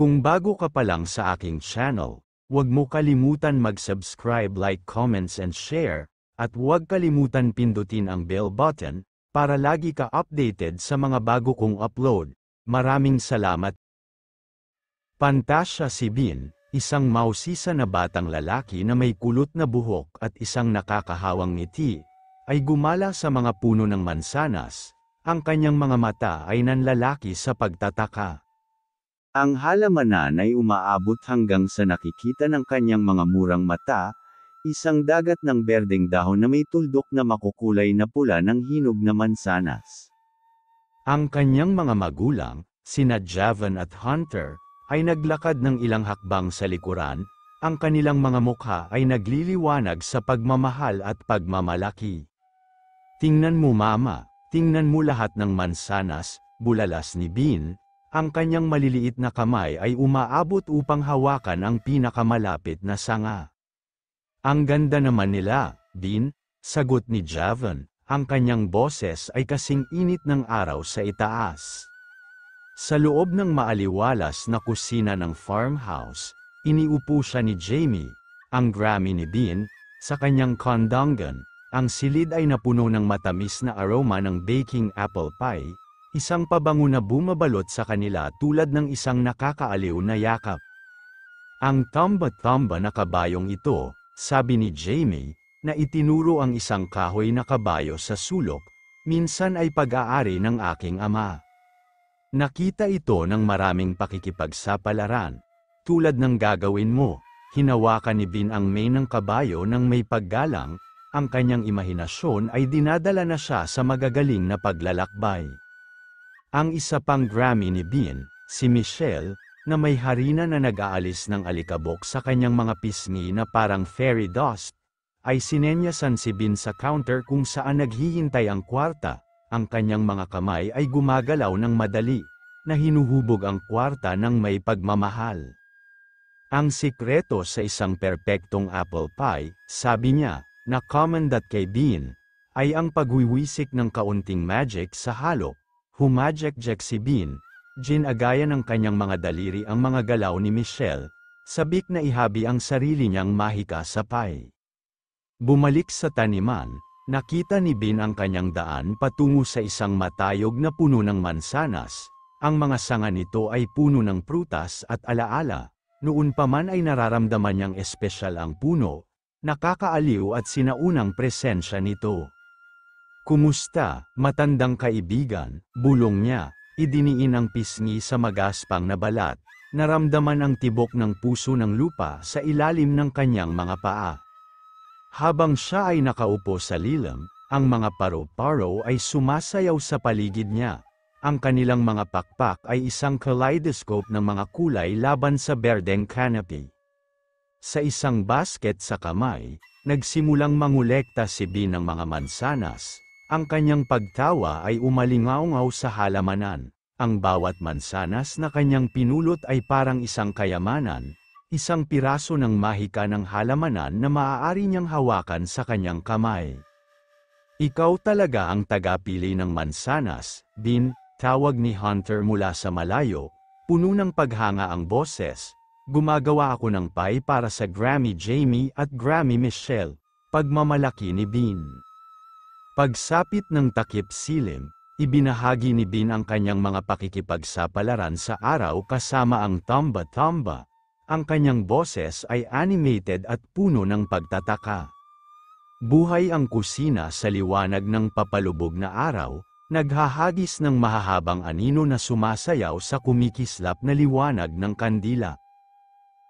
Kung bago ka pa lang sa aking channel, huwag mo kalimutan mag-subscribe, like, comments and share, at huwag kalimutan pindutin ang bell button, para lagi ka updated sa mga bago kong upload. Maraming salamat. Pantasya si Bean, isang mausisa na batang lalaki na may kulot na buhok at isang nakakahawang ngiti, ay gumala sa mga puno ng mansanas. Ang kanyang mga mata ay nanlalaki sa pagtataka. Ang halamanan ay umaabot hanggang sa nakikita ng kanyang mga murang mata, isang dagat ng berdeng dahon na may tuldok na makukulay na pula ng hinog na mansanas. Ang kanyang mga magulang, sina Javan at Hunter, ay naglakad ng ilang hakbang sa likuran, ang kanilang mga mukha ay nagliliwanag sa pagmamahal at pagmamalaki. Tingnan mo mama, tingnan mo lahat ng mansanas, bulalas ni Bean. Ang kanyang maliliit na kamay ay umaabot upang hawakan ang pinakamalapit na sanga. Ang ganda naman nila, Bean, sagot ni Javan. Ang kanyang boses ay kasing init ng araw sa itaas. Sa loob ng maaliwalas na kusina ng farmhouse, iniupo siya ni Jamie, ang Grammy ni Bean, sa kanyang kondongan. Ang silid ay napuno ng matamis na aroma ng baking apple pie, isang pabango na bumabalot sa kanila tulad ng isang nakakaaliw na yakap. Ang tamba-tamba na kabayong ito, sabi ni Jamie, na itinuro ang isang kahoy na kabayo sa sulok, minsan ay pag-aari ng aking ama. Nakita ito ng maraming pakikipagsapalaran. Tulad ng gagawin mo, hinawakan ni Bean ang mane ng kabayo ng may paggalang, ang kanyang imahinasyon ay dinadala na siya sa magagaling na paglalakbay. Ang isa pang Grammy ni Bean, si Michelle, na may harina na nag-aalis ng alikabok sa kanyang mga pisngi na parang fairy dust, ay sinenyasan si Bean sa counter kung saan naghihintay ang kwarta. Ang kanyang mga kamay ay gumagalaw ng madali, na hinuhubog ang kwarta ng may pagmamahal. Ang sikreto sa isang perpektong apple pie, sabi niya, na commendat kay Bean, ay ang pagwiwisik ng kaunting magic sa halo. Humajek-jek si Bean, ginagaya ng kanyang mga daliri ang mga galaw ni Michelle, sabik na ihabi ang sarili niyang mahika sa pie. Bumalik sa taniman, nakita ni Bean ang kanyang daan patungo sa isang matayog na puno ng mansanas. Ang mga sanga nito ay puno ng prutas at alaala. Noon pa man ay nararamdaman niyang espesyal ang puno, nakakaaliw at sinaunang presensya nito. Kumusta, matandang kaibigan, bulong niya, idiniin ang pisngi sa magaspang na balat, naramdaman ang tibok ng puso ng lupa sa ilalim ng kanyang mga paa. Habang siya ay nakaupo sa lilam, ang mga paro-paro ay sumasayaw sa paligid niya. Ang kanilang mga pakpak ay isang kaleidoscope ng mga kulay laban sa berdeng canopy. Sa isang basket sa kamay, nagsimulang mangolekta si Bean ng mga mansanas. Ang kanyang pagtawa ay umalingaungaw sa halamanan. Ang bawat mansanas na kanyang pinulot ay parang isang kayamanan, isang piraso ng mahika ng halamanan na maaari niyang hawakan sa kanyang kamay. Ikaw talaga ang tagapili ng mansanas, Bean, tawag ni Hunter mula sa malayo, puno ng paghanga ang boses. Gumagawa ako ng pie para sa Grammy Jamie at Grammy Michelle, pagmamalaki ni Bean. Pagsapit ng takip silim, ibinahagi ni Bean ang kanyang mga pakikipagsapalaran sa araw kasama ang tamba-tamba. Ang kanyang boses ay animated at puno ng pagtataka. Buhay ang kusina sa liwanag ng papalubog na araw, naghahagis ng mahahabang anino na sumasayaw sa kumikislap na liwanag ng kandila.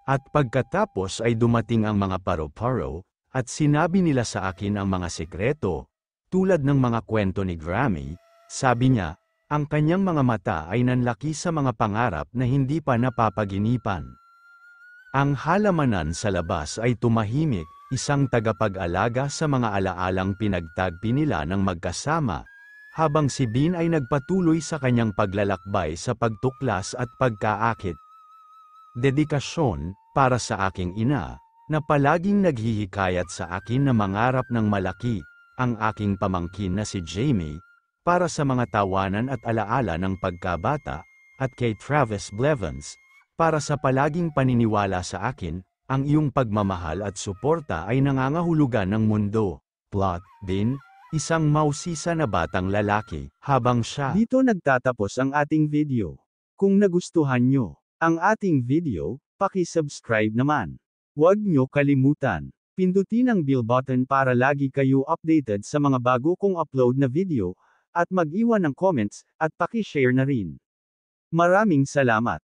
At pagkatapos ay dumating ang mga paro-paro, at sinabi nila sa akin ang mga sekreto. Tulad ng mga kwento ni Grammy, sabi niya, ang kanyang mga mata ay nanlaki sa mga pangarap na hindi pa napapaginipan. Ang halamanan sa labas ay tumahimik, isang tagapag-alaga sa mga alaalang pinagtagpi nila ng magkasama, habang si Bean ay nagpatuloy sa kanyang paglalakbay sa pagtuklas at pagkaakit. Dedikasyon, para sa aking ina, na palaging naghihikayat sa akin na mangarap ng malaki. Ang aking pamangkin na si Jamie, para sa mga tawanan at alaala ng pagkabata, at kay Travis Blevins, Para sa palaging paniniwala sa akin, ang iyong pagmamahal at suporta ay nangangahulugan ng mundo. Plot din, isang mausisa na batang lalaki, habang siya. Dito nagtatapos ang ating video. Kung nagustuhan nyo ang ating video, paki-subscribe naman. Huwag nyo kalimutan pindutin ang bell button para lagi kayo updated sa mga bago kong upload na video, at mag-iwan ng comments, at paki-share na rin. Maraming salamat!